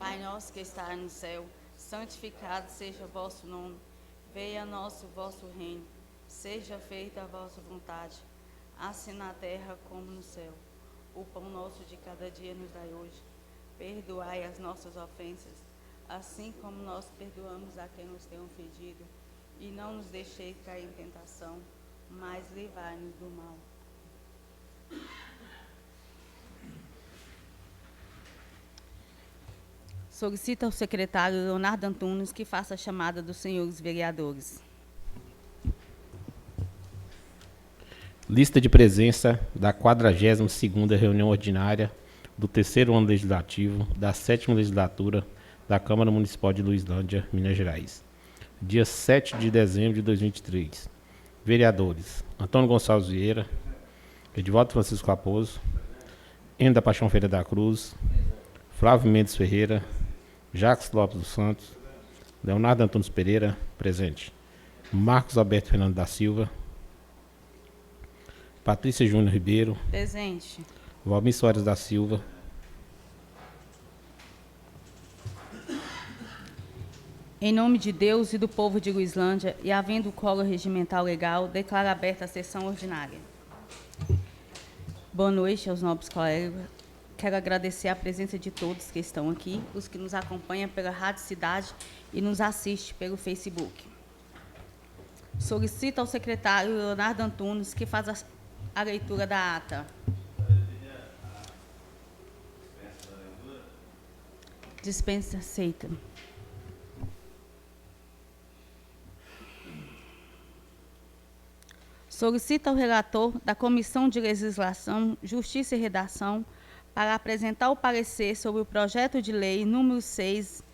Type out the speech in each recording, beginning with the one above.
Pai nosso que está no céu, santificado seja o vosso nome. Venha a nós o vosso reino. Seja feita a vossa vontade, assim na terra como no céu. O pão nosso de cada dia nos dai hoje. Perdoai as nossas ofensas, assim como nós perdoamos a quem nos tem ofendido. E não nos deixeis cair em tentação, mas livrai-nos do mal. Solicita ao secretário Leonardo Antunes que faça a chamada dos senhores vereadores. Lista de presença da 42ª reunião ordinária do 3º ano legislativo da 7ª legislatura da Câmara Municipal de Luislândia, Minas Gerais. Dia 7 de dezembro de 2023. Vereadores: Antônio Gonçalves Vieira, Edivaldo Francisco Raposo, Eno da Paixão Ferreira da Cruz, Flávio Mendes Ferreira, Jacques Lopes dos Santos, Leonardo Antunes Pereira, presente. Marcos Alberto Fernando da Silva, Patrícia Júnior Ribeiro, Presente. Valmir Soares da Silva, Em nome de Deus e do povo de Luislândia, e havendo o colo regimental legal, declaro aberta a sessão ordinária. Boa noite aos nobres colegas. Quero agradecer a presença de todos que estão aqui, os que nos acompanham pela Rádio Cidade e nos assistem pelo Facebook. Solicito ao secretário Leonardo Antunes que faça a leitura da ata. Dispensa aceita. Solicita ao relator da Comissão de Legislação, Justiça e Redação para apresentar o parecer sobre o projeto de lei número 6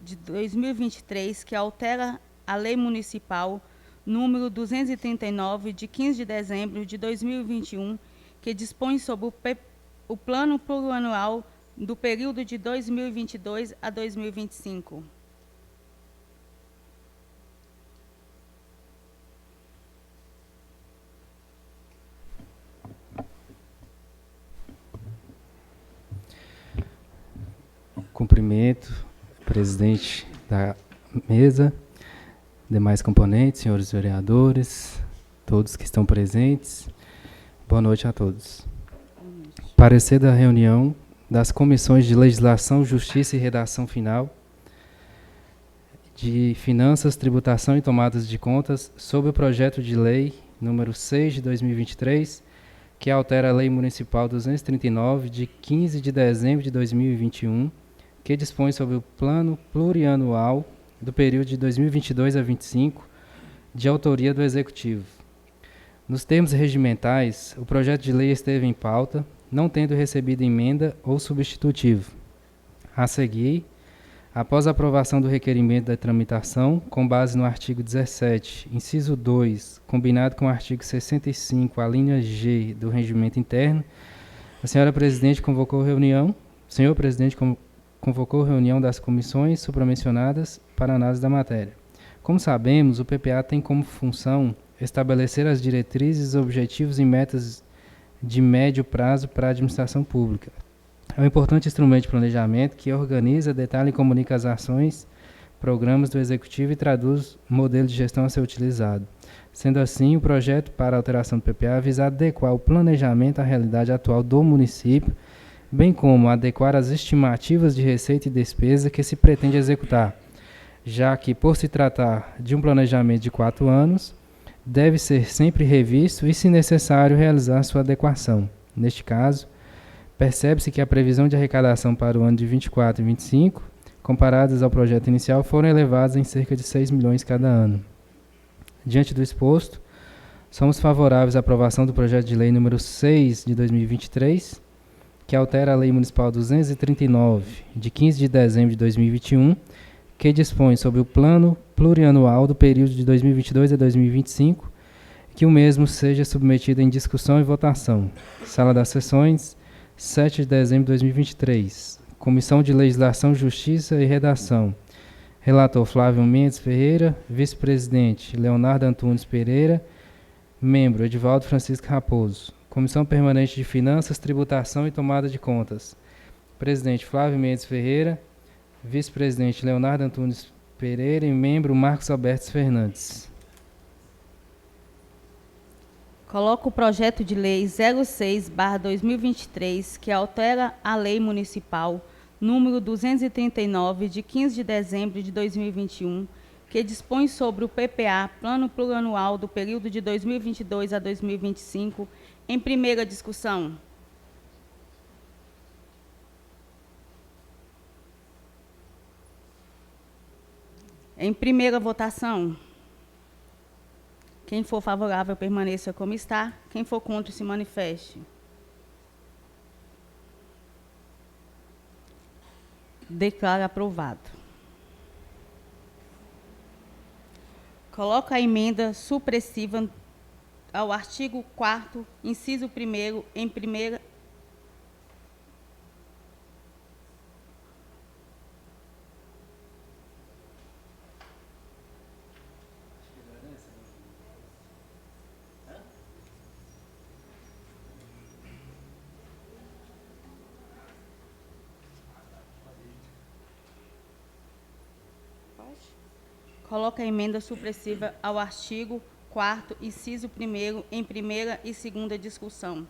de 2023, que altera a Lei Municipal número 239, de 15 de dezembro de 2021, que dispõe sobre o Plano Plurianual do período de 2022 a 2025. Cumprimento, presidente da mesa, demais componentes, senhores vereadores, todos que estão presentes. Boa noite a todos. Parecer da reunião das Comissões de Legislação, Justiça e Redação Final, de Finanças, Tributação e Tomadas de Contas, sobre o projeto de lei número 6 de 2023, que altera a Lei Municipal 239, de 15 de dezembro de 2021, que dispõe sobre o Plano Plurianual do período de 2022 a 2025, de autoria do Executivo. Nos termos regimentais, o projeto de lei esteve em pauta, não tendo recebido emenda ou substitutivo. A seguir, após a aprovação do requerimento da tramitação, com base no artigo 17, inciso 2, combinado com o artigo 65, a linha G do Regimento Interno, a senhora presidente convocou reunião, o senhor presidente convocou reunião das comissões supramencionadas para análise da matéria. Como sabemos, o PPA tem como função estabelecer as diretrizes, objetivos e metas de médio prazo para a administração pública. É um importante instrumento de planejamento que organiza, detalha e comunica as ações, programas do Executivo e traduz o modelo de gestão a ser utilizado. Sendo assim, o projeto para alteração do PPA visa adequar o planejamento à realidade atual do município, bem como adequar as estimativas de receita e despesa que se pretende executar, já que, por se tratar de um planejamento de 4 anos, deve ser sempre revisto e, se necessário, realizar sua adequação. Neste caso, percebe-se que a previsão de arrecadação para o ano de 24 e 25, comparadas ao projeto inicial, foram elevadas em cerca de 6 milhões cada ano. Diante do exposto, somos favoráveis à aprovação do projeto de lei número 6 de 2023, que altera a Lei Municipal 239, de 15 de dezembro de 2021, que dispõe sobre o Plano Plurianual do período de 2022 a 2025, que o mesmo seja submetido em discussão e votação. Sala das Sessões, 7 de dezembro de 2023. Comissão de Legislação, Justiça e Redação. Relator Flávio Mendes Ferreira. Vice-presidente Leonardo Antunes Pereira. Membro Edivaldo Francisco Raposo. Comissão Permanente de Finanças, Tributação e Tomada de Contas. Presidente Flávio Mendes Ferreira. Vice-presidente Leonardo Antunes Pereira e membro Marcos Alberto Fernandes. Coloco o projeto de lei 06/2023, que altera a lei municipal número 239, de 15 de dezembro de 2021, que dispõe sobre o PPA, Plano Plurianual do período de 2022 a 2025, em primeira discussão. Em primeira votação. Quem for favorável, permaneça como está. Quem for contra, se manifeste. Declaro aprovado. Coloca a emenda supressiva ao artigo 4º, inciso 1º, em primeira... Coloca a emenda supressiva ao artigo 4º, inciso 1º, em primeira e segunda discussão.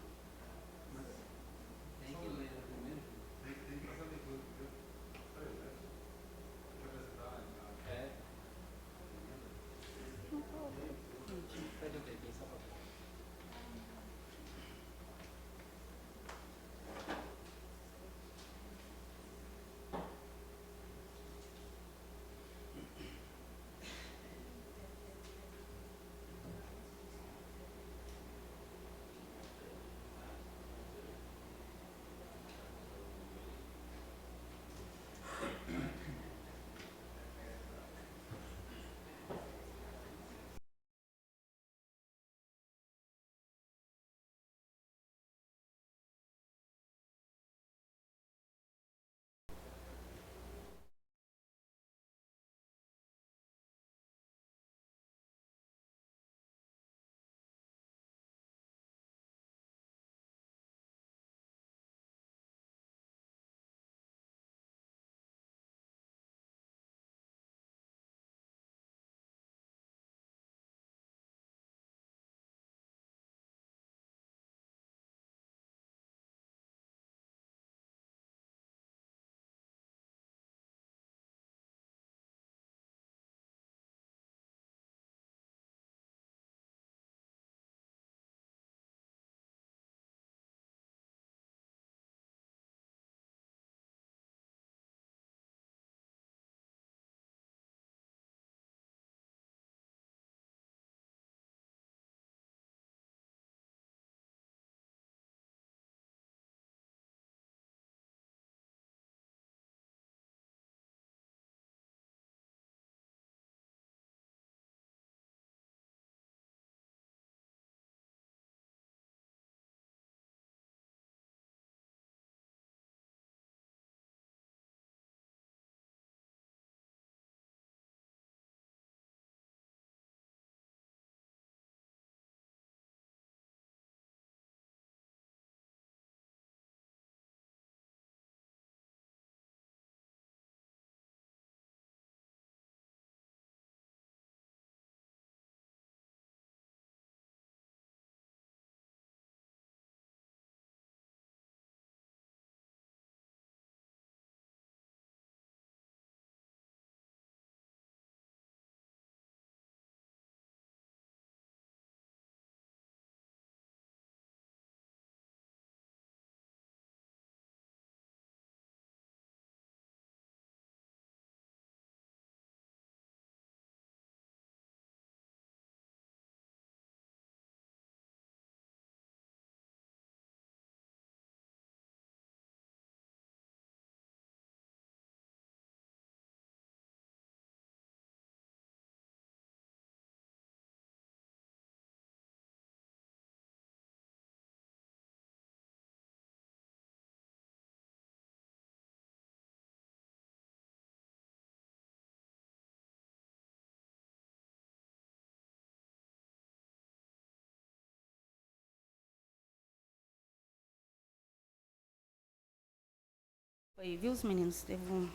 Aí, viu, os meninos? Teve um...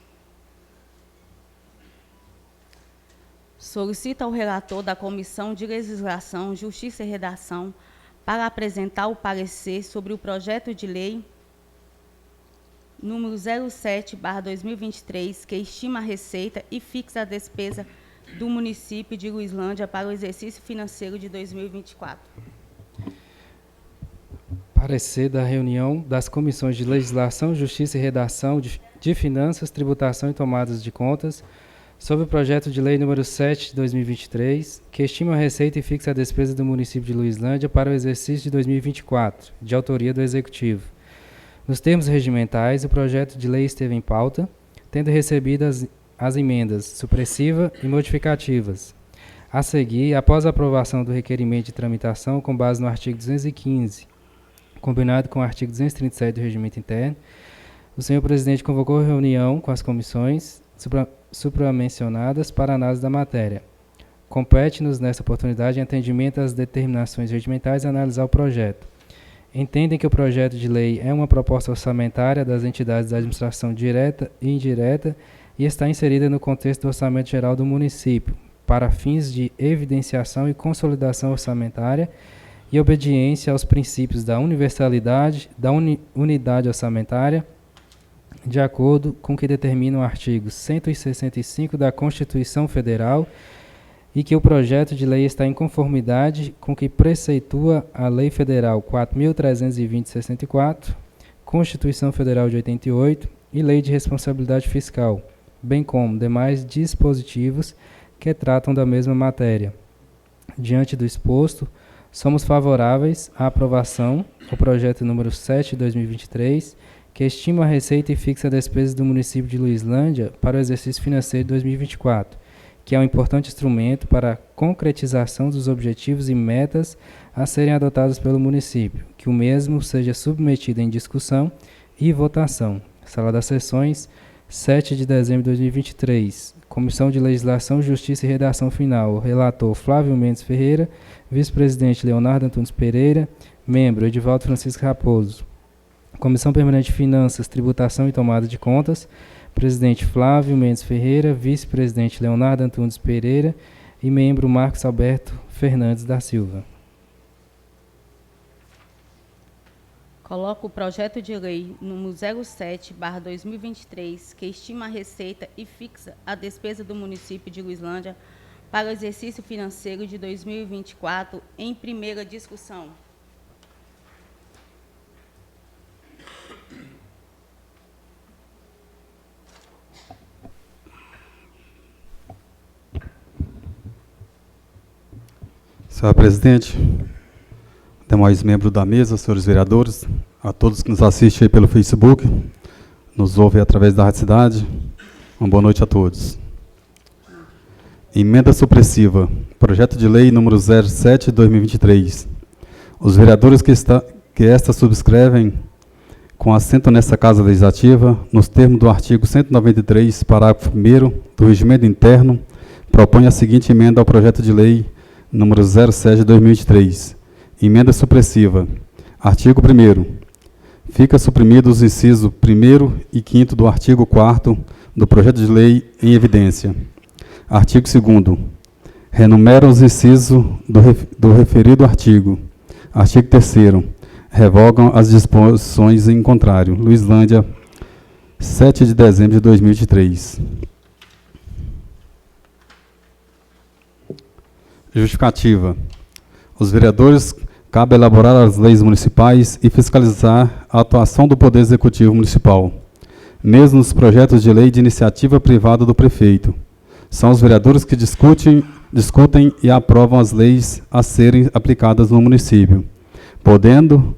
Solicita ao relator da Comissão de Legislação, Justiça e Redação para apresentar o parecer sobre o projeto de lei número 07/2023, que estima a receita e fixa a despesa do município de Luislândia para o exercício financeiro de 2024. Parecer da reunião das Comissões de Legislação, Justiça e Redação, de Finanças, Tributação e Tomadas de Contas, sobre o projeto de lei número 7 de 2023, que estima a receita e fixa a despesa do município de Luislândia para o exercício de 2024, de autoria do Executivo. Nos termos regimentais, o projeto de lei esteve em pauta, tendo recebido as emendas supressiva e modificativas. A seguir, após a aprovação do requerimento de tramitação com base no artigo 215, combinado com o artigo 237 do Regimento Interno, o senhor presidente convocou reunião com as comissões supramencionadas para análise da matéria. Compete-nos, nessa oportunidade, em atendimento às determinações regimentais, analisar o projeto. Entendem que o projeto de lei é uma proposta orçamentária das entidades da administração direta e indireta e está inserida no contexto do orçamento geral do município, para fins de evidenciação e consolidação orçamentária e obediência aos princípios da universalidade, da unidade orçamentária, de acordo com o que determina o artigo 165 da Constituição Federal, e que o projeto de lei está em conformidade com o que preceitua a Lei Federal 4.320/64, Constituição Federal de 88 e Lei de Responsabilidade Fiscal, bem como demais dispositivos que tratam da mesma matéria. Diante do exposto, somos favoráveis à aprovação do projeto número 7 de 2023, que estima a receita e fixa a despesa do município de Luislândia para o exercício financeiro de 2024, que é um importante instrumento para a concretização dos objetivos e metas a serem adotados pelo município, que o mesmo seja submetido em discussão e votação. Sala das Sessões, 7 de dezembro de 2023. Comissão de Legislação, Justiça e Redação Final. Relator Flávio Mendes Ferreira. Vice-presidente Leonardo Antunes Pereira. Membro Edivaldo Francisco Raposo. Comissão Permanente de Finanças, Tributação e Tomada de Contas. Presidente Flávio Mendes Ferreira. Vice-presidente Leonardo Antunes Pereira. E membro Marcos Alberto Fernandes da Silva. Coloco o projeto de lei número 07/2023, que estima a receita e fixa a despesa do município de Luislândia para o exercício financeiro de 2024, em primeira discussão. Senhor presidente, demais membros da mesa, senhores vereadores, a todos que nos assistem aí pelo Facebook, nos ouvem através da Rádio Cidade, uma boa noite a todos. Emenda supressiva, projeto de lei número 07 de 2023. Os vereadores que esta subscrevem, com assento nesta Casa Legislativa, nos termos do artigo 193, parágrafo 1º do Regimento Interno, propõem a seguinte emenda ao projeto de lei número 07 de 2023. Emenda supressiva. Artigo 1º. Fica suprimido os incisos 1º e 5º do artigo 4º do projeto de lei em evidência. Artigo 2º. Renumera os incisos do referido artigo. Artigo 3º. Revogam as disposições em contrário. Luislândia, 7 de dezembro de 2023. Justificativa. Os vereadores cabe elaborar as leis municipais e fiscalizar a atuação do Poder Executivo Municipal, mesmo nos projetos de lei de iniciativa privada do prefeito. São os vereadores que discutem e aprovam as leis a serem aplicadas no município, podendo,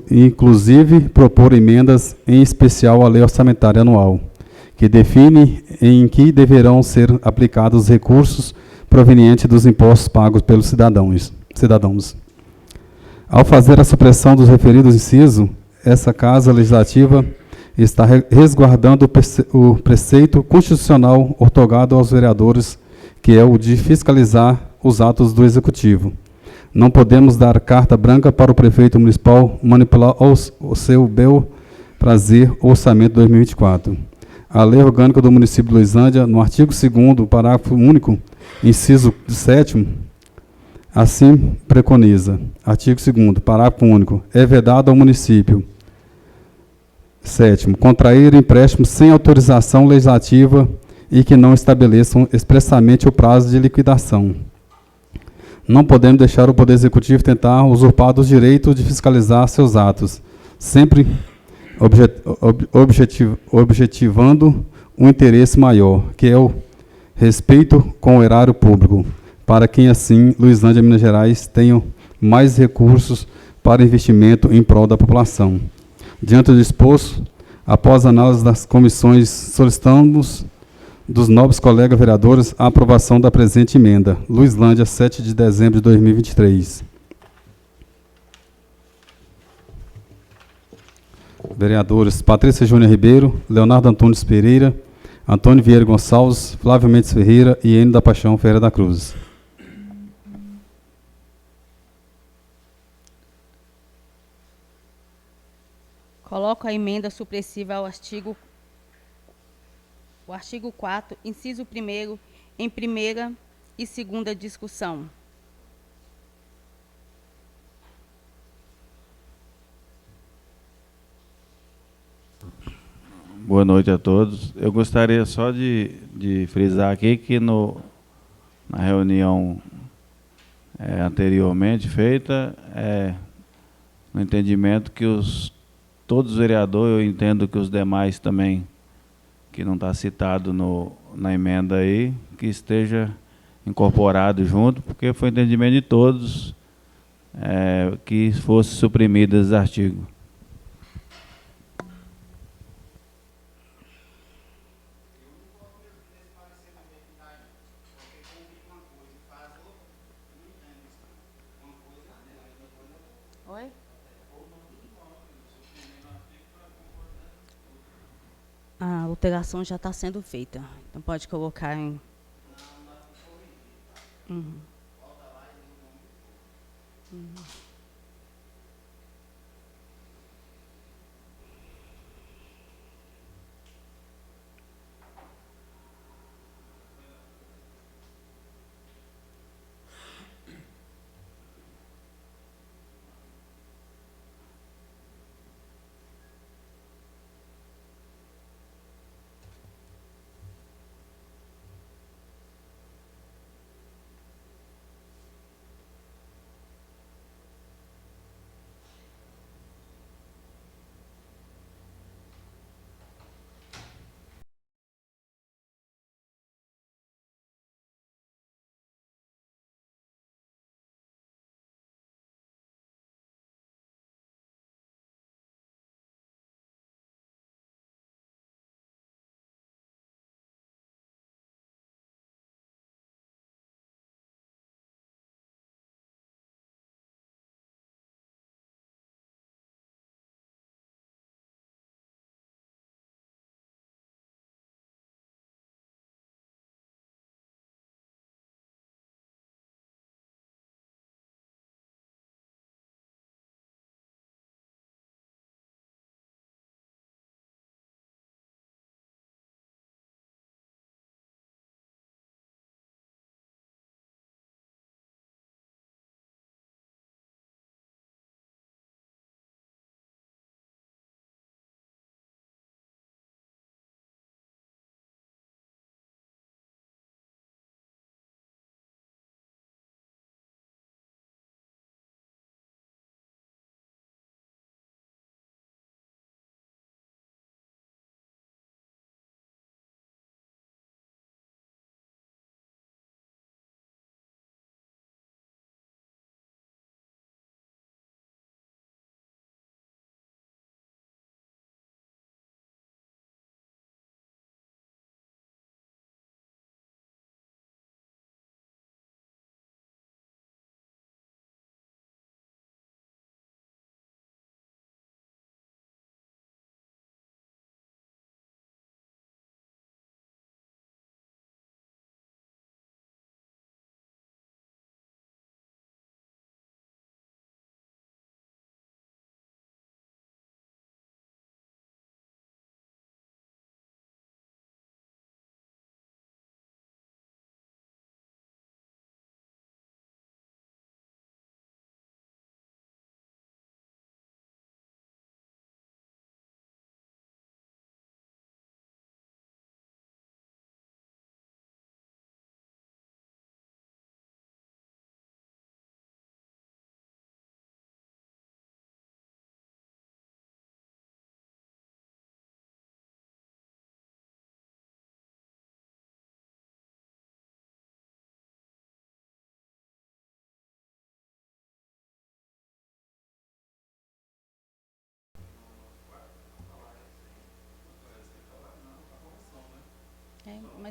inclusive, propor emendas, em especial à Lei Orçamentária Anual, que define em que deverão ser aplicados os recursos provenientes dos impostos pagos pelos cidadãos. Ao fazer a supressão dos referidos incisos, essa Casa Legislativa está resguardando o preceito constitucional outorgado aos vereadores, que é o de fiscalizar os atos do Executivo. Não podemos dar carta branca para o prefeito municipal manipular o seu bel prazer o orçamento de 2024. A Lei Orgânica do município de Luislândia, no artigo 2º, parágrafo único, inciso 7º, assim preconiza. Artigo 2º, parágrafo único. É vedado ao município. 7º, contrair empréstimo sem autorização legislativa e que não estabeleçam expressamente o prazo de liquidação. Não podemos deixar o Poder Executivo tentar usurpar os direitos de fiscalizar seus atos, sempre objetivando um interesse maior, que é o respeito com o erário público, para que assim Luislândia e Minas Gerais tenham mais recursos para investimento em prol da população. Diante do exposto, após análise das comissões, solicitamos dos nobres colegas vereadores a aprovação da presente emenda. Luislândia, 7 de dezembro de 2023. Vereadores Patrícia Júnior Ribeiro, Leonardo Antunes Pereira, Antônio Vieira Gonçalves, Flávio Mendes Ferreira e Ene da Paixão Ferreira da Cruz. Coloco a emenda supressiva ao artigo 4º, inciso 1º, em primeira e segunda discussão. Boa noite a todos. Eu gostaria só de frisar aqui que na reunião anteriormente feita, no entendimento que todos os vereadores, eu entendo que os demais também, que não está citado na emenda aí, que esteja incorporado junto, porque foi entendimento de todos que fosse suprimido esse artigo. Oi? A alteração já está sendo feita. Então pode colocar em... Uhum. Uhum.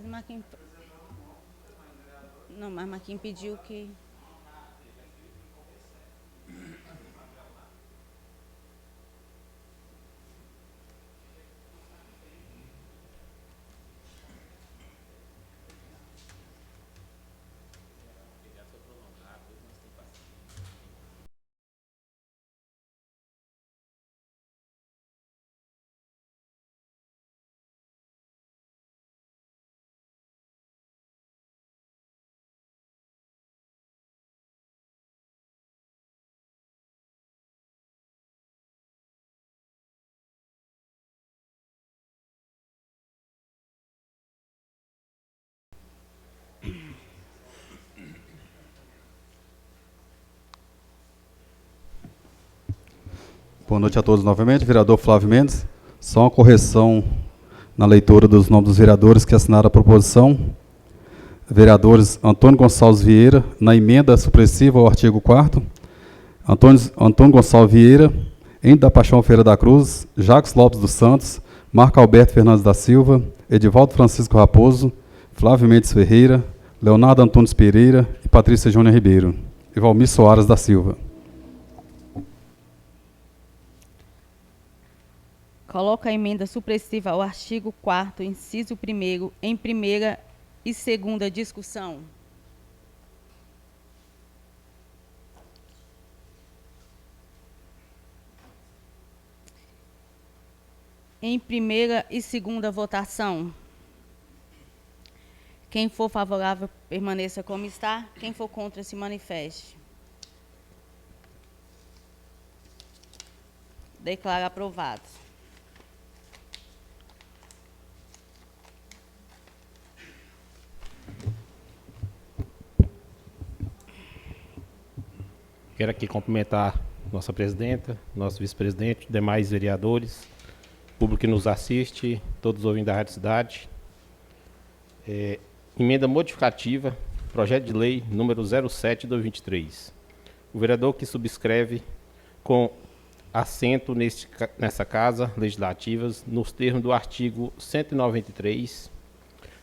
Marquinhos... Não, mas Marquinhos pediu que... Boa noite a todos novamente. Vereador Flávio Mendes. Só uma correção na leitura dos nomes dos vereadores que assinaram a proposição. Vereadores Antônio Gonçalves Vieira, na emenda supressiva ao artigo 4º. Antônio Gonçalves Vieira, em da Paixão Feira da Cruz, Jacques Lopes dos Santos, Marco Alberto Fernandes da Silva, Edivaldo Francisco Raposo, Flávio Mendes Ferreira, Leonardo Antunes Pereira e Patrícia Júnior Ribeiro. E Valmir Soares da Silva. Coloca a emenda supressiva ao artigo 4º, inciso 1º, em primeira e segunda discussão. Em primeira e segunda votação. Quem for favorável, permaneça como está. Quem for contra, se manifeste. Declaro aprovado. Quero aqui cumprimentar nossa presidenta, nosso vice-presidente, demais vereadores, público que nos assiste, todos os ouvintes da Rádio Cidade. Emenda modificativa, projeto de lei número 07/2023. O vereador que subscreve com assento nessa Casa Legislativa, nos termos do artigo 193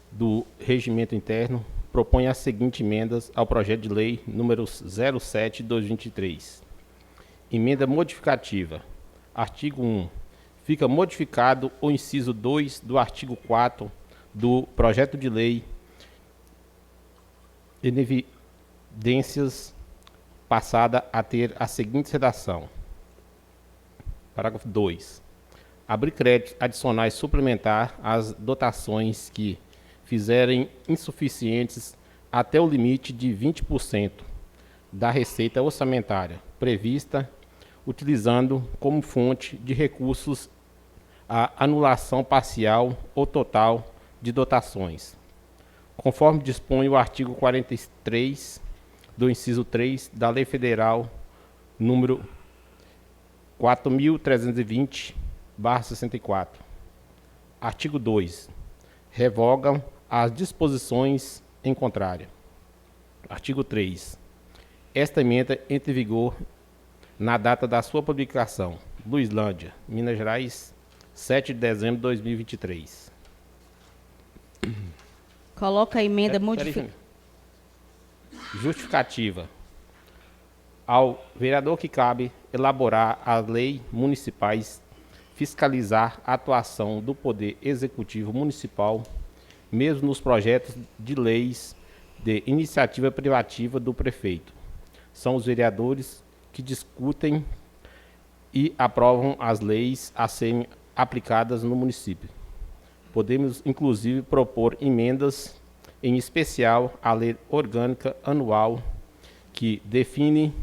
do Regimento Interno, propõe as seguintes emendas ao projeto de lei número 07/2023. Emenda modificativa. Artigo 1. Fica modificado o inciso 2 do artigo 4 do projeto de lei em evidências passada a ter a seguinte redação. Parágrafo 2. Abrir créditos adicionais suplementar às dotações que fizerem insuficientes até o limite de 20% da receita orçamentária prevista, utilizando como fonte de recursos a anulação parcial ou total de dotações, conforme dispõe o artigo 43 do inciso 3 da Lei Federal número 4.320/64. Artigo 2. Revogam as disposições em contrário. Artigo 3. Esta emenda entra em vigor na data da sua publicação. Luislândia, Minas Gerais, 7 de dezembro de 2023. Coloca a emenda modificativa. Justificativa. Ao vereador que cabe elaborar as leis municipais, fiscalizar a atuação do Poder Executivo Municipal, mesmo nos projetos de leis de iniciativa privativa do prefeito. São os vereadores que discutem e aprovam as leis a serem aplicadas no município. Podemos, inclusive, propor emendas, em especial à lei orgânica anual, que define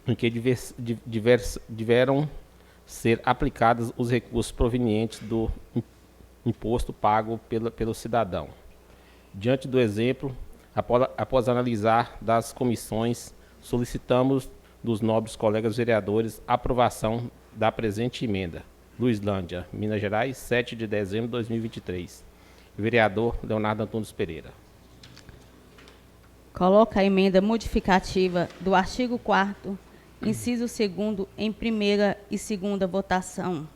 em que deverão ser aplicados os recursos provenientes do imposto pago pelo cidadão. Diante do exemplo, após analisar das comissões, solicitamos dos nobres colegas vereadores a aprovação da presente emenda. Luislândia, Minas Gerais, 7 de dezembro de 2023. Vereador Leonardo Antunes Pereira. Coloca a emenda modificativa do artigo 4º, inciso 2º, em primeira e segunda votação.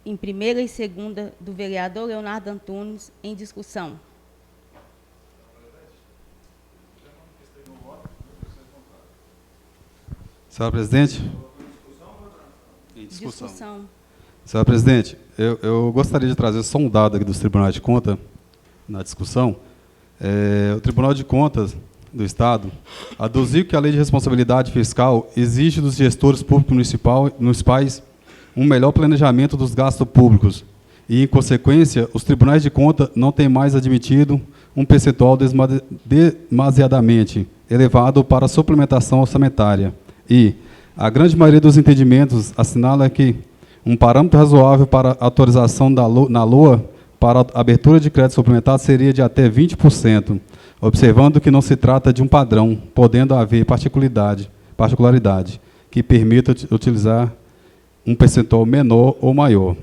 em primeira e segunda do vereador Leonardo Antunes, em discussão. Senhora presidente? Em Discussão. Senhora presidente, eu gostaria de trazer só um dado aqui dos tribunais de contas na discussão. O Tribunal de Contas do Estado aduziu que a Lei de Responsabilidade Fiscal exige dos gestores públicos municipais um melhor planejamento dos gastos públicos e, em consequência, os tribunais de contas não têm mais admitido um percentual demasiadamente elevado para a suplementação orçamentária. E a grande maioria dos entendimentos assinala que um parâmetro razoável para a autorização na LOA para a abertura de crédito suplementar seria de até 20%, observando que não se trata de um padrão, podendo haver particularidade que permita utilizar um percentual menor ou maior.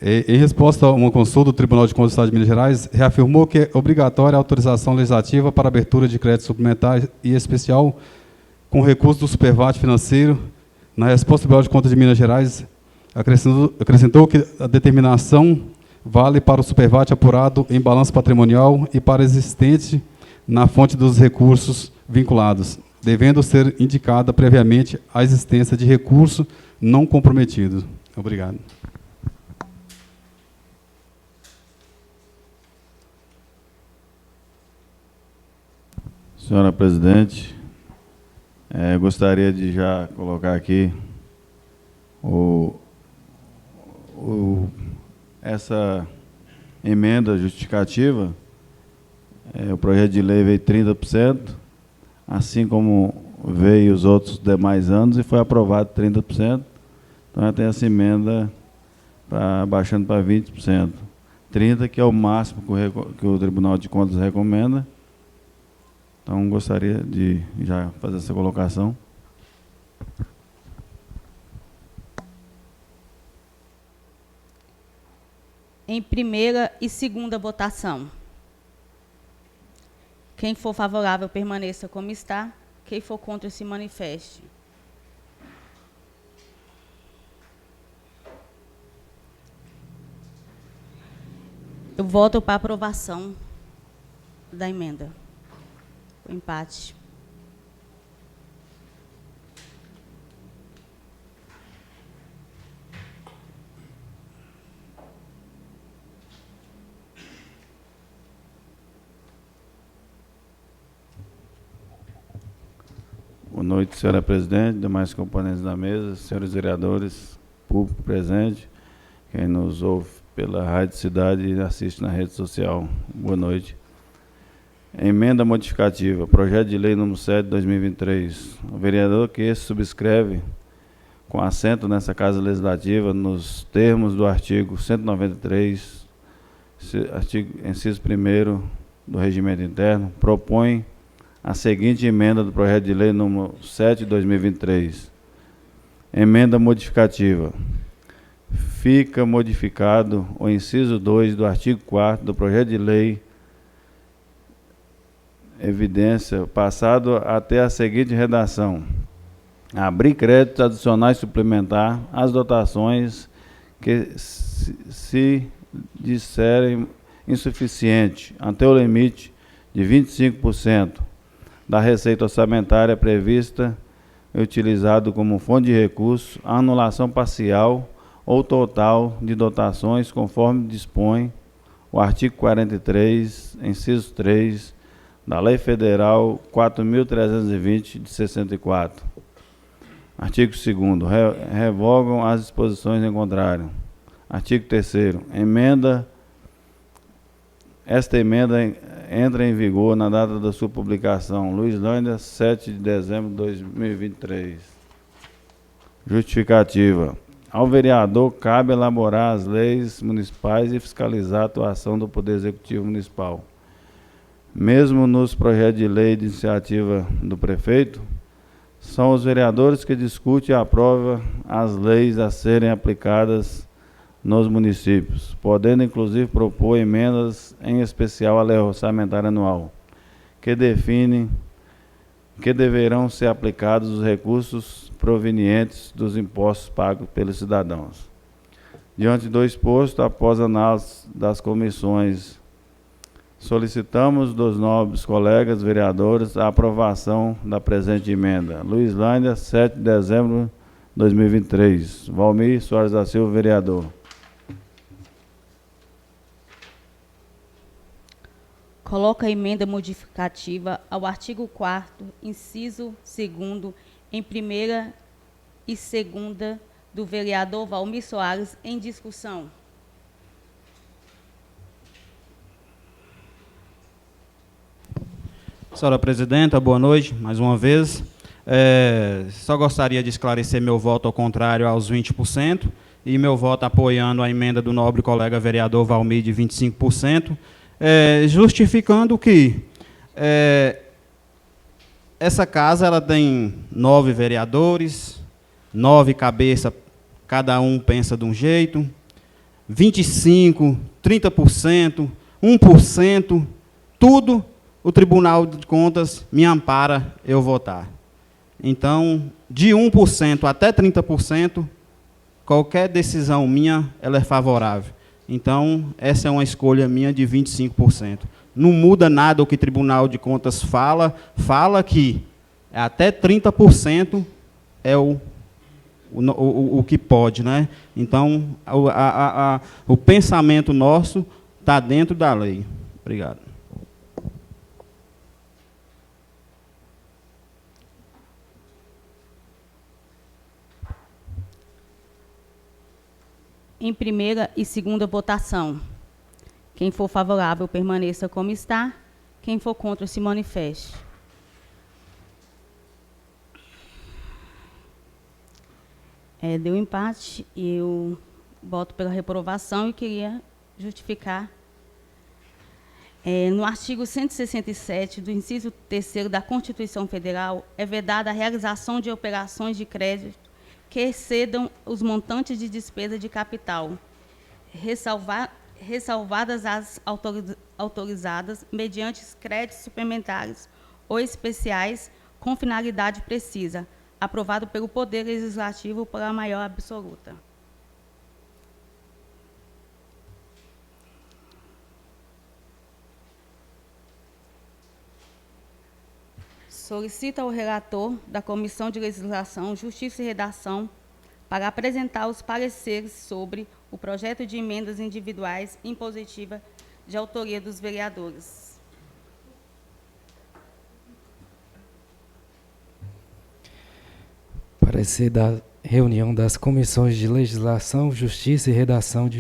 Em resposta a uma consulta do Tribunal de Contas do Estado de Minas Gerais, reafirmou que é obrigatória a autorização legislativa para a abertura de crédito suplementar e especial com recurso do Supervat financeiro. Na resposta do Tribunal de Contas de Minas Gerais, acrescentou que a determinação vale para o Supervat apurado em balanço patrimonial e para existente na fonte dos recursos vinculados, devendo ser indicada previamente a existência de recurso não comprometido. Obrigado. Senhora presidente, gostaria de já colocar aqui essa emenda justificativa. O projeto de lei veio 30%, assim como veio os outros demais anos, e foi aprovado 30%. Então, já tem essa emenda baixando para 20%. 30%, que é o máximo que o Tribunal de Contas recomenda. Então, gostaria de já fazer essa colocação. Em primeira e segunda votação. Quem for favorável, permaneça como está. Quem for contra, se manifeste. Eu voto para aprovação da emenda. O empate. Boa noite, senhora presidente, demais componentes da mesa, senhores vereadores, público presente, quem nos ouve pela Rádio Cidade e assiste na rede social. Boa noite. Emenda modificativa, projeto de lei número 7 de 2023. O vereador que subscreve com assento nessa Casa Legislativa, nos termos do artigo 193, inciso 1º do Regimento Interno, propõe a seguinte emenda do projeto de lei número 7 de 2023. Emenda modificativa. Fica modificado o inciso 2 do artigo 4º do projeto de lei, evidência, passado até a seguinte redação: abrir créditos adicionais suplementar às dotações que se disserem insuficiente até o limite de 25% da receita orçamentária prevista e utilizado como fonte de recurso, a anulação parcial ou total de dotações, conforme dispõe o artigo 43, inciso 3, da Lei Federal 4.320, de 64. Artigo 2º. Revogam as disposições em contrário. Artigo 3º. Esta emenda entra em vigor na data da sua publicação. Luislândia, 7 de dezembro de 2023. Justificativa. Ao vereador cabe elaborar as leis municipais e fiscalizar a atuação do Poder Executivo Municipal. Mesmo nos projetos de lei de iniciativa do prefeito, são os vereadores que discutem e aprovam as leis a serem aplicadas nos municípios, podendo inclusive propor emendas, em especial à lei orçamentária anual, que definem que deverão ser aplicados os recursos provenientes dos impostos pagos pelos cidadãos. Diante do exposto, após análise das comissões, solicitamos dos nobres colegas vereadores a aprovação da presente emenda. Luislândia, 7 de dezembro de 2023. Valmir Soares da Silva, vereador. Coloca a emenda modificativa ao artigo 4º, inciso 2º, em primeira e segunda, do vereador Valmir Soares, em discussão. Senhora Presidenta, boa noite, mais uma vez. Só gostaria de esclarecer meu voto ao contrário aos 20% e meu voto apoiando a emenda do nobre colega vereador Valmir de 25%, justificando que essa casa ela tem 9 vereadores, 9 cabeças, cada um pensa de um jeito, 25%, 30%, 1%, tudo o Tribunal de Contas me ampara eu votar. Então, de 1% até 30%, qualquer decisão minha, ela é favorável. Então, essa é uma escolha minha de 25%. Não muda nada o que o Tribunal de Contas fala que até 30% é o que pode, né? Então, o pensamento nosso está dentro da lei. Obrigado. Em primeira e segunda votação. Quem for favorável, permaneça como está. Quem for contra, se manifeste. Deu empate e eu voto pela reprovação e queria justificar. No artigo 167 do inciso 3º da Constituição Federal, é vedada a realização de operações de crédito que excedam os montantes de despesa de capital, ressalvadas as autorizadas mediante créditos suplementares ou especiais com finalidade precisa, aprovado pelo Poder Legislativo pela maior absoluta. Solicita ao relator da Comissão de Legislação, Justiça e Redação para apresentar os pareceres sobre o projeto de emendas individuais impositiva de autoria dos vereadores. Parecer da reunião das Comissões de Legislação, Justiça e Redação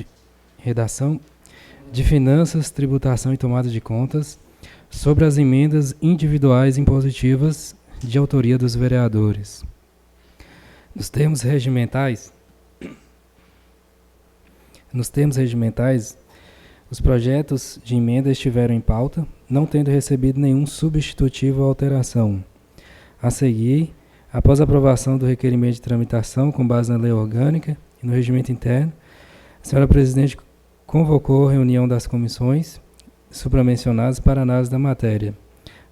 de Finanças, Tributação e Tomada de Contas sobre as emendas individuais impositivas de autoria dos vereadores. Nos termos regimentais, os projetos de emenda estiveram em pauta, não tendo recebido nenhum substitutivo ou alteração. A seguir, após a aprovação do requerimento de tramitação com base na lei orgânica e no regimento interno, a senhora Presidente convocou a reunião das comissões supramencionadas para análise da matéria.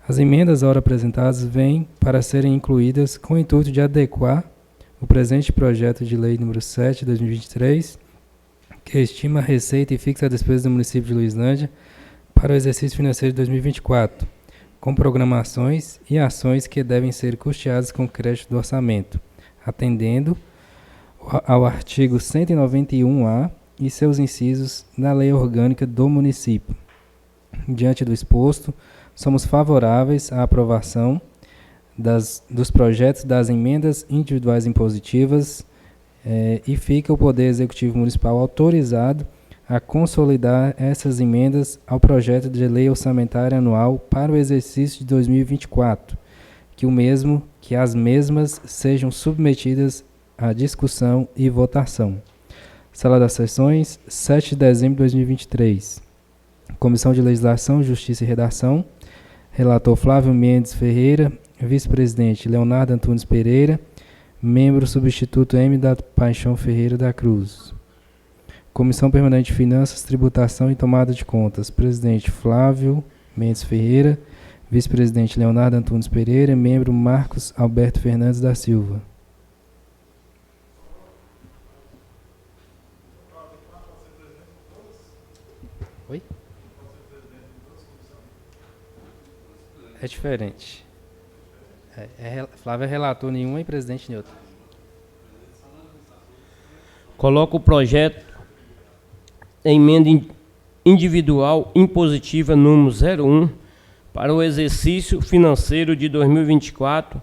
As emendas ora apresentadas vêm para serem incluídas com o intuito de adequar o presente projeto de lei número 7 de 2023, que estima a receita e fixa a despesa do município de Luislândia para o exercício financeiro de 2024, com programações e ações que devem ser custeadas com crédito do orçamento, atendendo ao artigo 191-A e seus incisos da Lei Orgânica do Município. Diante do exposto, somos favoráveis à aprovação dos projetos das emendas individuais impositivas e fica o Poder Executivo Municipal autorizado a consolidar essas emendas ao projeto de lei orçamentária anual para o exercício de 2024, que as mesmas sejam submetidas à discussão e votação. Sala das Sessões, 7 de dezembro de 2023. Comissão de Legislação, Justiça e Redação. Relator Flávio Mendes Ferreira. Vice-presidente Leonardo Antunes Pereira. Membro substituto M. da Paixão Ferreira da Cruz. Comissão Permanente de Finanças, Tributação e Tomada de Contas. Presidente Flávio Mendes Ferreira. Vice-presidente Leonardo Antunes Pereira. Membro Marcos Alberto Fernandes da Silva. Oi? É diferente. Flávio é relator em uma e presidente em outra. Coloca o projeto em emenda individual impositiva número 01 para o exercício financeiro de 2024,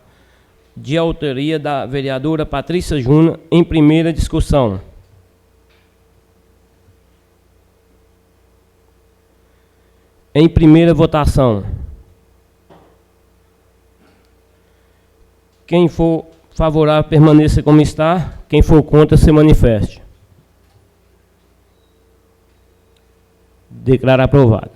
de autoria da vereadora Patrícia Júnior, em primeira discussão. Em primeira votação. Quem for favorável, permaneça como está. Quem for contra, se manifeste. Declaro aprovado.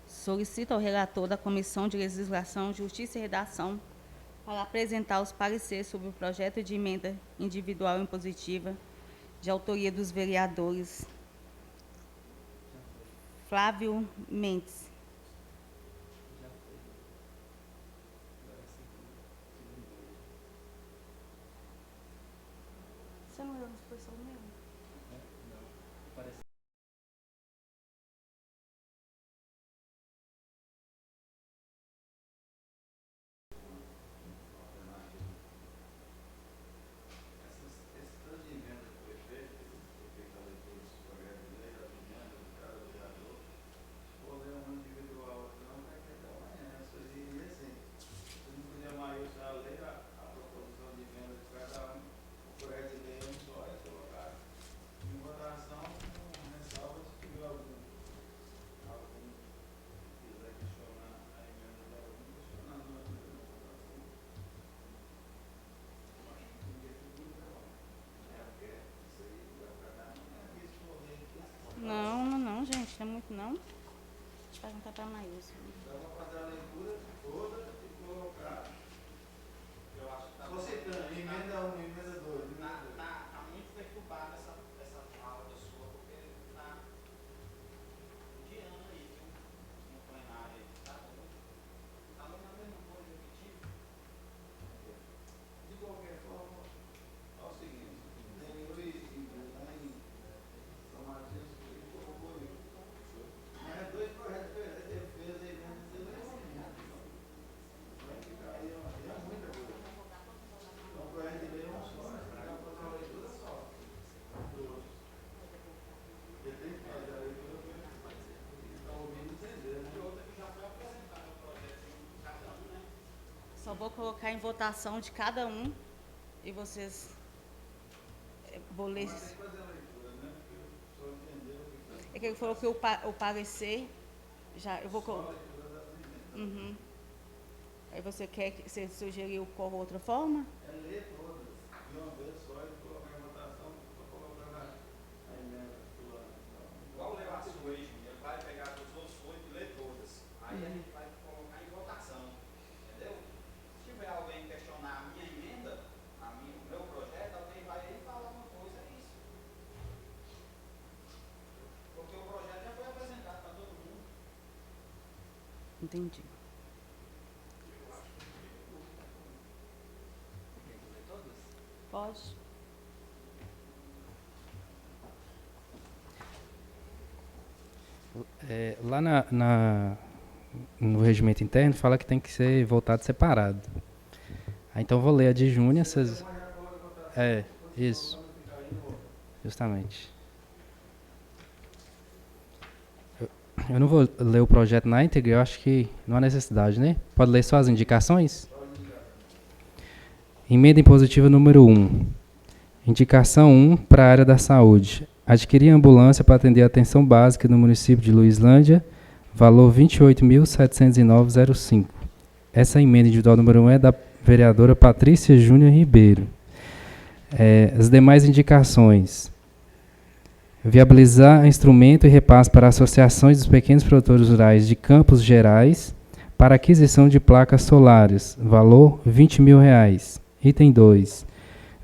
Solicito ao relator da Comissão de Legislação, Justiça e Redação para apresentar os pareceres sobre o projeto de emenda individual impositiva de autoria dos vereadores Flávio Mendes. Você não leu a disposição mesmo? Não, gente, não é muito não. Deixa eu perguntar para a Maísa. Dá para fazer a leitura toda e colocar. Eu acho que tá. Você tem emenda 1, emenda 2. Tá muito perturbada essa fala da sua, porque de ano aí, no plenário aí, tá lendo a mesma coisa repetida. De qualquer forma, é o seguinte, tem Luiz, tem São Martins, mas é dois projetos diferentes, defesa e emenda de eleição. Vai ficar aí, é muita coisa. Então, o projeto de lei é um só, dá para fazer uma leitura só. Todos. Ele tem que fazer a leitura para eles estão ouvindo entender, né? E outra que já foi apresentada no projeto de cada um, né? Só vou colocar em votação de cada um e vocês... Vou ler... Tem que fazer a leitura, né? Porque só entender o que está. É que ele falou que o parecer... Já, eu vou colocar... Uhum. Aí você quer que você sugeriu qual outra forma? É ler todas, de uma vez só e colocar em votação, para colocar na emenda fulana. Igual levar a sua aí, ele vai pegar as outras coisas e ler todas. Aí a gente vai colocar em votação. Entendeu? Se tiver alguém questionar a minha emenda, o meu projeto, alguém vai aí e fala uma coisa, é isso. Porque o projeto já foi apresentado para todo mundo. Entendi. Pode. Lá no regimento interno fala que tem que ser votado separado. Então vou ler a de Júnior. Isso. Justamente. Eu não vou ler o projeto na íntegra, eu acho que não há necessidade, né? Pode ler só as indicações? Emenda impositiva número 1. Indicação 1 para a área da saúde. Adquirir ambulância para atender a atenção básica no município de Luislândia, valor R$ 28.709,05. Essa emenda individual número 1 é da vereadora Patrícia Júnior Ribeiro. As demais indicações. Viabilizar instrumento e repasse para associações dos pequenos produtores rurais de Campos Gerais para aquisição de placas solares, valor R$ 20.000. Item 2.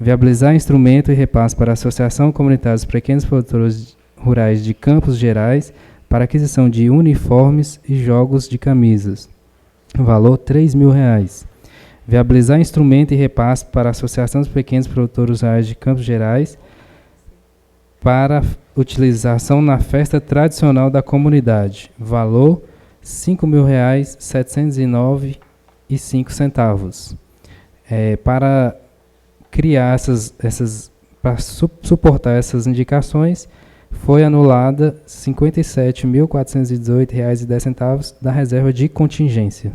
Viabilizar instrumento e repasse para a Associação Comunitária dos Pequenos Produtores Rurais de Campos Gerais para aquisição de uniformes e jogos de camisas, valor R$ 3.000. Viabilizar instrumento e repasse para a Associação dos Pequenos Produtores Rurais de Campos Gerais para utilização na festa tradicional da comunidade, valor R$ 5.709,05. Para criar para suportar essas indicações, foi anulada R$ 57.418,10 da reserva de contingência.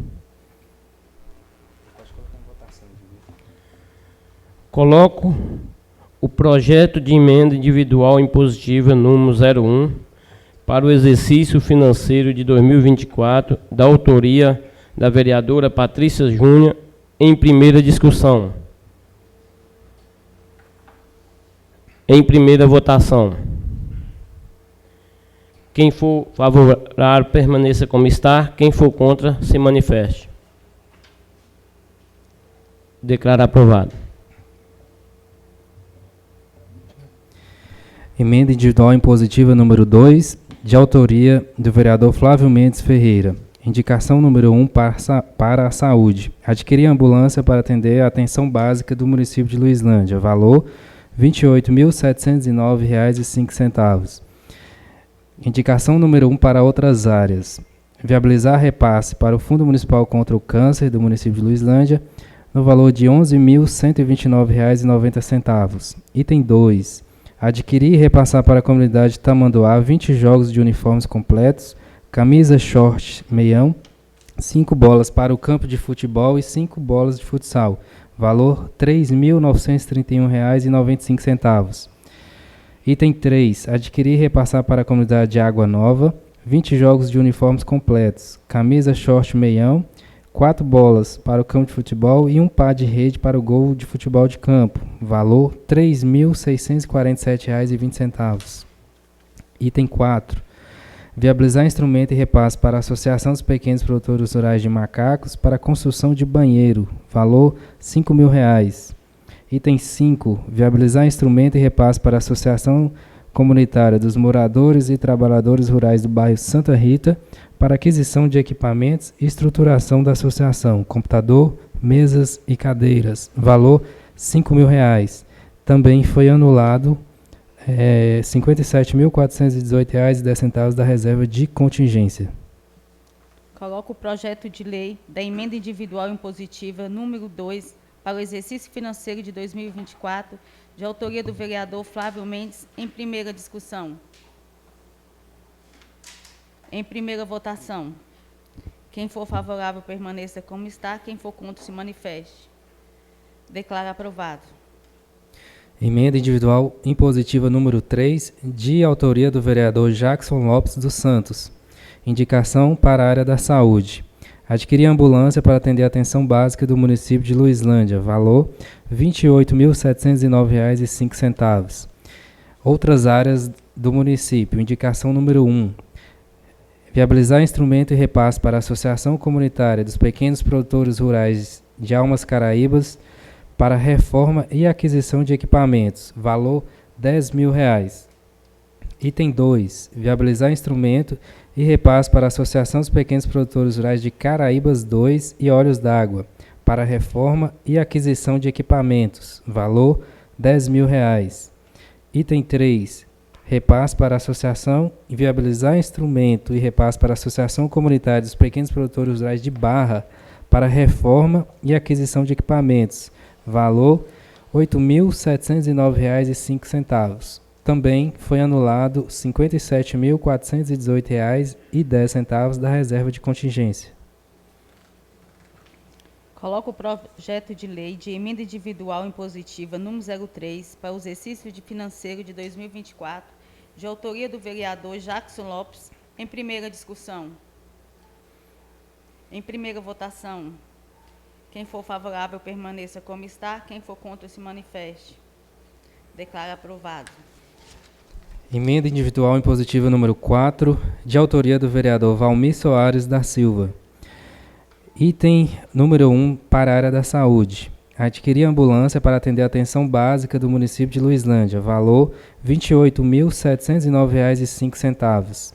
Coloco o projeto de emenda individual impositiva número 01 para o exercício financeiro de 2024, da autoria da vereadora Patrícia Júnior, em primeira discussão. Em primeira votação. Quem for favorável, permaneça como está. Quem for contra, se manifeste. Declaro aprovado. Emenda individual impositiva número 2, de autoria do vereador Flávio Mendes Ferreira. Indicação número 1 para a saúde. Adquirir ambulância para atender a atenção básica do município de Luislândia. Valor R$ 28.709,05. Indicação número 1 para outras áreas. Viabilizar repasse para o Fundo Municipal contra o Câncer do município de Luislândia, no valor de R$ 11.129,90. Item 2. Adquirir e repassar para a comunidade Tamanduá 20 jogos de uniformes completos, camisa, short, meião, 5 bolas para o campo de futebol e 5 bolas de futsal. Valor R$ 3.931,95. Item 3. Adquirir e repassar para a comunidade de Água Nova 20 jogos de uniformes completos, camisa, short, meião, 4 bolas para o campo de futebol e um par de rede para o gol de futebol de campo. Valor R$ 3.647,20. Item 4. Viabilizar instrumento e repasse para a Associação dos Pequenos Produtores Rurais de Macacos para a construção de banheiro. Valor R$ 5.000. Item 5. Viabilizar instrumento e repasse para a Associação Comunitária dos Moradores e Trabalhadores Rurais do bairro Santa Rita para aquisição de equipamentos e estruturação da associação, computador, mesas e cadeiras. Valor R$ 5.000. Também foi anulado R$ 57.418,10 da reserva de contingência. Coloco o projeto de lei da emenda individual impositiva número 2 para o exercício financeiro de 2024, de autoria do vereador Flávio Mendes, em primeira discussão. Em primeira votação. Quem for favorável, permaneça como está. Quem for contra, se manifeste. Declaro aprovado. Emenda individual impositiva número 3, de autoria do vereador Jackson Lopes dos Santos. Indicação para a área da saúde. Adquirir ambulância para atender a atenção básica do município de Luislândia. Valor R$ 28.709,05. Outras áreas do município. Indicação número 1. Viabilizar instrumento e repasse para a Associação Comunitária dos Pequenos Produtores Rurais de Almas Caraíbas para reforma e aquisição de equipamentos. Valor R$ 10.000. Item 2. Viabilizar instrumento e repasse para a Associação dos Pequenos Produtores Rurais de Caraíbas 2 e Olhos d'Água para reforma e aquisição de equipamentos. Valor R$ 10.000. Item 3. Repasse para a associação e viabilizar instrumento e repasse para a Associação Comunitária dos Pequenos Produtores Rurais de Barra para reforma e aquisição de equipamentos. Valor R$ 8.709,05. Também foi anulado R$ 57.418,10 da reserva de contingência. Coloco o projeto de lei de emenda individual impositiva número 03 para o exercício financeiro de 2024, de autoria do vereador Jackson Lopes, em primeira discussão. Em primeira votação. Quem for favorável, permaneça como está. Quem for contra, se manifeste. Declaro aprovado. Emenda individual impositiva número 4, de autoria do vereador Valmir Soares da Silva. Item número 1, para a área da saúde. Adquirir ambulância para atender a atenção básica do município de Luislândia, valor R$ 28.709,05.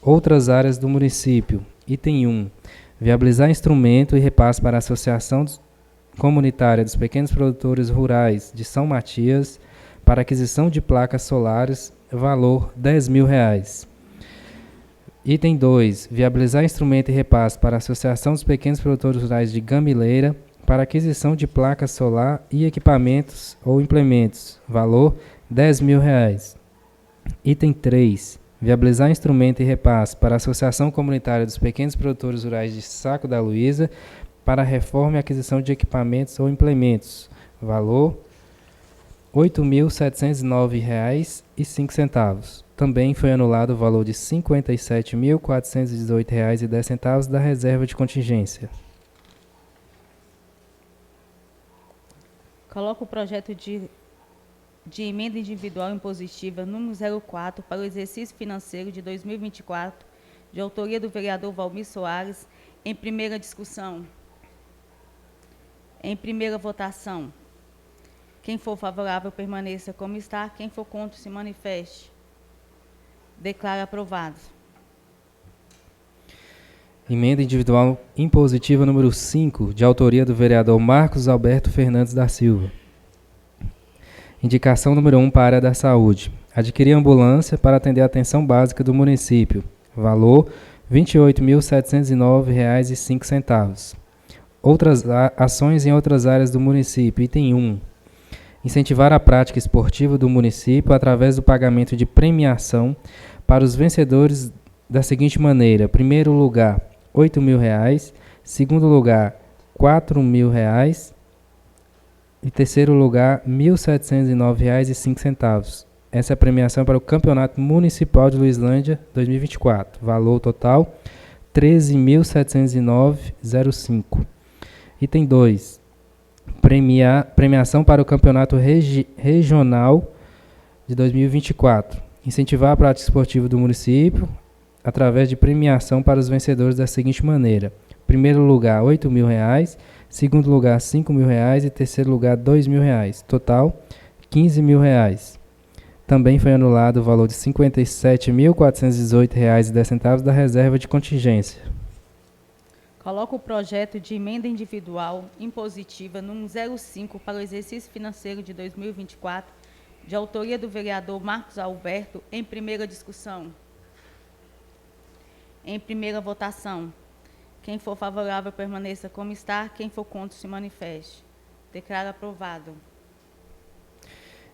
Outras áreas do município. Item 1, viabilizar instrumento e repasse para a Associação Comunitária dos Pequenos Produtores Rurais de São Matias para aquisição de placas solares, valor R$ 10.000. Item 2, viabilizar instrumento e repasse para a Associação dos Pequenos Produtores Rurais de Gamileira para aquisição de placas solar e equipamentos ou implementos, valor R$ 10.000. Item 3, viabilizar instrumento e repasse para a Associação Comunitária dos Pequenos Produtores Rurais de Saco da Luísa para a reforma e aquisição de equipamentos ou implementos, valor R$ 8.709,05. Também foi anulado o valor de R$ 57.418,10 da reserva de contingência. Coloco o projeto de emenda individual impositiva número 04 para o exercício financeiro de 2024, de autoria do vereador Valmir Soares, em primeira discussão. Em primeira votação. Quem for favorável, permaneça como está. Quem for contra, se manifeste. Declaro aprovado. Emenda individual impositiva número 5, de autoria do vereador Marcos Alberto Fernandes da Silva. Indicação número 1 para a área da saúde. Adquirir ambulância para atender a atenção básica do município. Valor R$ 28.709,05. Outras ações em outras áreas do município. Item 1. Incentivar a prática esportiva do município através do pagamento de premiação para os vencedores da seguinte maneira. Primeiro lugar, R$ 8.000. Segundo lugar, R$ 4.000. E terceiro lugar, R$ 1.709,05. Essa é a premiação para o Campeonato Municipal de Luislândia 2024. Valor total, R$ 13.709,05. Item 2. Premiação para o Campeonato Regional de 2024. Incentivar a prática esportiva do município através de premiação para os vencedores da seguinte maneira. Primeiro lugar, R$ 8.000. Segundo lugar, R$ 5.000. E terceiro lugar, R$ 2.000. Total, R$ 15.000. Também foi anulado o valor de R$ 57.418,10 da reserva de contingência. Coloco o projeto de emenda individual impositiva número 05 para o exercício financeiro de 2024, de autoria do vereador Marcos Alberto, em primeira discussão. Em primeira votação. Quem for favorável, permaneça como está. Quem for contra, se manifeste. Declaro aprovado.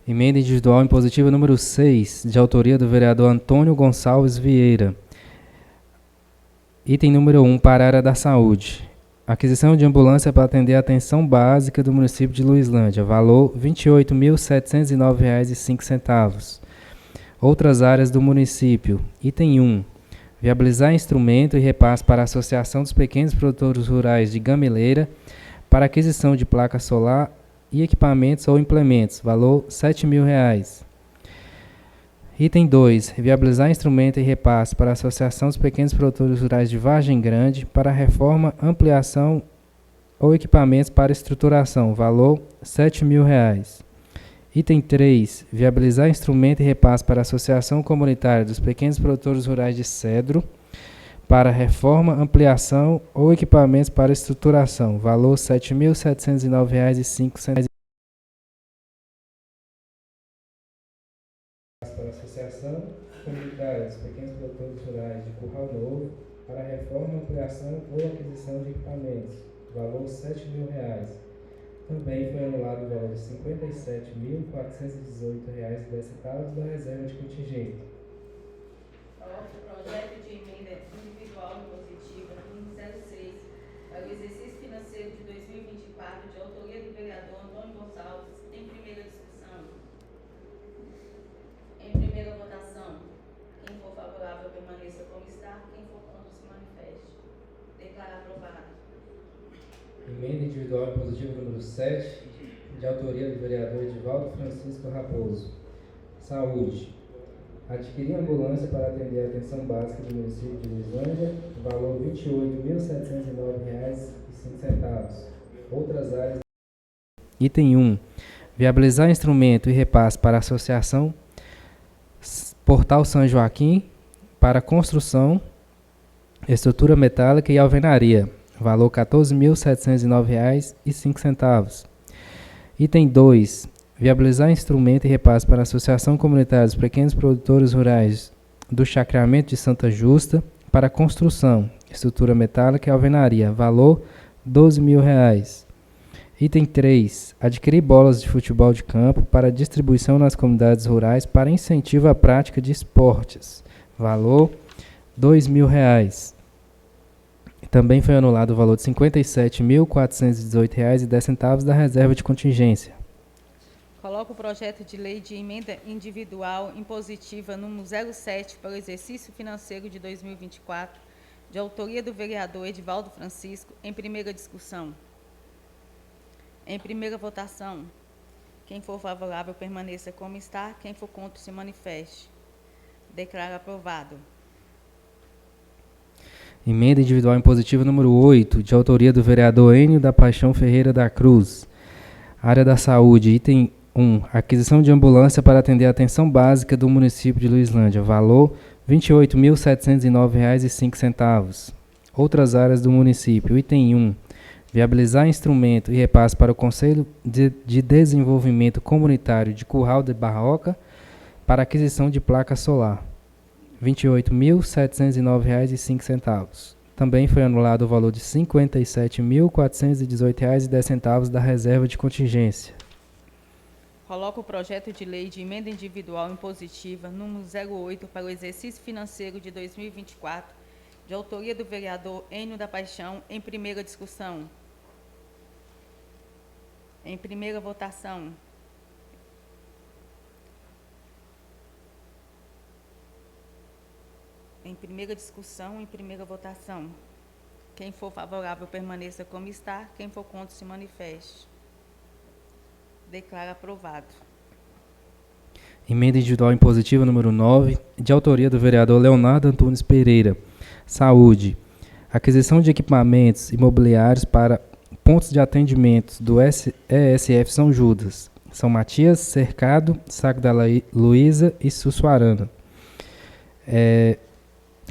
Emenda individual impositiva número 6, de autoria do vereador Antônio Gonçalves Vieira. Item número 1, para a área da saúde. Aquisição de ambulância para atender a atenção básica do município de Luislândia. Valor R$ 28.709,05. Outras áreas do município. Item 1. Viabilizar instrumento e repasse para a Associação dos Pequenos Produtores Rurais de Gamileira para aquisição de placa solar e equipamentos ou implementos. Valor R$ 7.000. Item 2. Viabilizar instrumento e repasse para a Associação dos Pequenos Produtores Rurais de Vargem Grande para reforma, ampliação ou equipamentos para estruturação. Valor R$ 7.000. Item 3. Viabilizar instrumento e repasse para a Associação Comunitária dos Pequenos Produtores Rurais de Cedro para reforma, ampliação ou equipamentos para estruturação. Valor R$ 7.709,05. Para a Associação Comunitária dos Pequenos Produtores Rurais de Curral Novo para reforma, ampliação ou aquisição de equipamentos. Valor R$ 7.000. Também foi anulado o valor de R$ 57.418,10 da reserva de contingente. Coloco o projeto de emenda individual impositiva número 06 para o exercício financeiro de 2024, de autoria do vereador Antônio Gonçalves, em primeira discussão. Em primeira votação. Quem for favorável, permaneça como está. Quem for contra, se manifeste. Declaro aprovado. Emenda individual impositiva número 7, de autoria do vereador Edivaldo Francisco Raposo. Saúde. adquirir ambulância para atender a atenção básica do município de Luislândia, valor R$ 28.709,05. Outras áreas. Item 1. Viabilizar instrumento e repasse para a Associação Portal São Joaquim para construção, estrutura metálica e alvenaria, valor R$ 14.709,05. Item 2. Viabilizar instrumento e repasse para a Associação Comunitária dos Pequenos Produtores Rurais do Chacreamento de Santa Justa para construção, estrutura metálica e alvenaria, valor R$ 12.000. Item 3. Adquirir bolas de futebol de campo para distribuição nas comunidades rurais para incentivo à prática de esportes, valor R$ 2.000. Também foi anulado o valor de R$ 57.418,10 da reserva de contingência. Coloco o projeto de lei de emenda individual impositiva número 07 para o exercício financeiro de 2024, de autoria do vereador Edivaldo Francisco, em primeira discussão. Em primeira votação. Quem for favorável permaneça como está, quem for contra se manifeste. Declaro aprovado. Emenda individual impositiva número 8, de autoria do vereador Enio da Paixão Ferreira da Cruz. Área da saúde, item 1. Aquisição de ambulância para atender a atenção básica do município de Luislândia. Valor R$ 28.709,05. Outras áreas do município. Item 1. Viabilizar instrumento e repasse para o Conselho de Desenvolvimento Comunitário de Curral de Barroca para aquisição de placa solar. R$ 28.709,05. Também foi anulado o valor de R$ 57.418,10 da reserva de contingência. Coloco o projeto de lei de emenda individual impositiva número 08 para o exercício financeiro de 2024, de autoria do vereador Enio da Paixão, em primeira discussão. Em primeira votação. Em primeira discussão, em primeira votação. Quem for favorável permaneça como está, quem for contra se manifeste. Declaro aprovado. Emenda individual impositiva número 9, de autoria do vereador Leonardo Antunes Pereira. Saúde. Aquisição de equipamentos imobiliários para pontos de atendimento do ESF São Judas, São Matias, Cercado, Saco da Luísa e Sussuarana.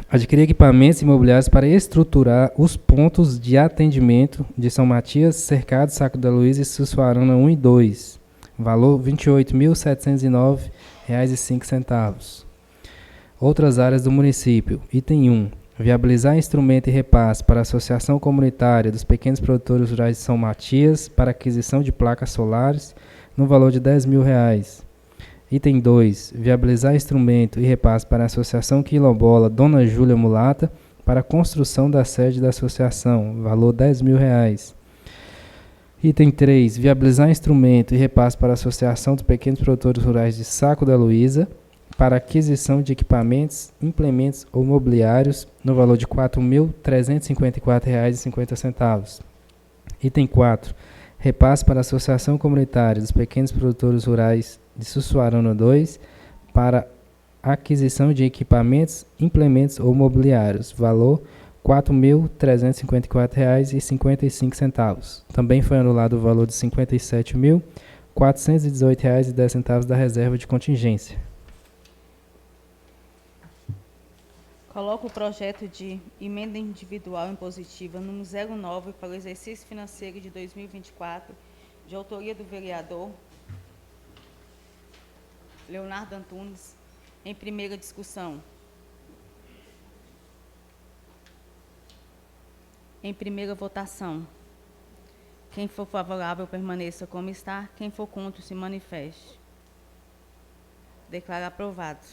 Adquirir equipamentos imobiliários para estruturar os pontos de atendimento de São Matias, Cercado, Saco da Luísa e Sussuarana 1 e 2. Valor R$ 28.709,05. Outras áreas do município. Item 1. Viabilizar instrumento e repasse para a Associação Comunitária dos Pequenos Produtores Rurais de São Matias para aquisição de placas solares no valor de R$ 10.000. Item 2. Viabilizar instrumento e repasse para a Associação Quilombola Dona Júlia Mulata para a construção da sede da associação, valor R$ 10.000. Item 3. Viabilizar instrumento e repasse para a Associação dos Pequenos Produtores Rurais de Saco da Luísa para aquisição de equipamentos, implementos ou mobiliários no valor de R$ 4.354,50. Item 4. Repasse para a Associação Comunitária dos Pequenos Produtores Rurais de Sussuarana 2 para aquisição de equipamentos, implementos ou mobiliários, valor R$ 4.354,55. Também foi anulado o valor de R$ 57.418,10 da reserva de contingência. Coloco o projeto de emenda individual impositiva número 09 para o exercício financeiro de 2024, de autoria do vereador Leonardo Antunes, em primeira discussão. Em primeira votação. Quem for favorável permaneça como está, quem for contra se manifeste. Declaro aprovado.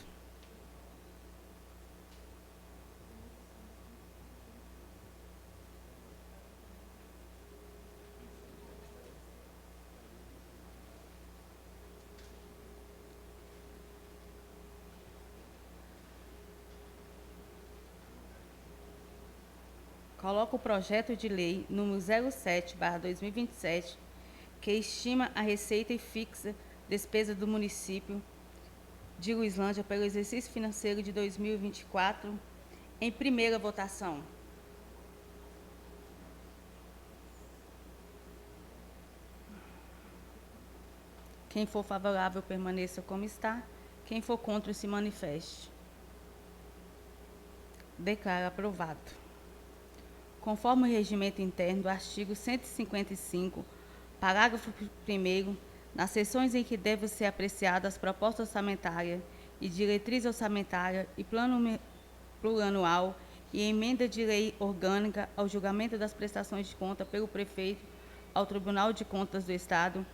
Coloco o projeto de lei número 07/2027, que estima a receita e fixa despesa do município de Luislândia pelo exercício financeiro de 2024, em primeira votação. Quem for favorável, permaneça como está. Quem for contra, se manifeste. Declaro aprovado. Conforme o regimento interno do artigo 155, parágrafo 1º, nas sessões em que devem ser apreciadas as propostas orçamentárias e diretriz orçamentária e plano plurianual e emenda de lei orgânica ao julgamento das prestações de conta pelo prefeito ao Tribunal de Contas do Estado,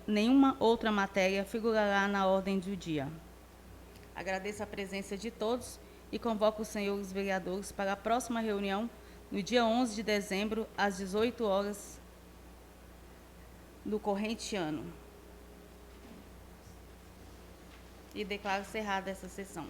nenhuma outra matéria figurará na ordem do dia. Agradeço a presença de todos e convoco os senhores vereadores para a próxima reunião, no dia 11 de dezembro, às 18 horas do corrente ano. E declaro encerrada essa sessão.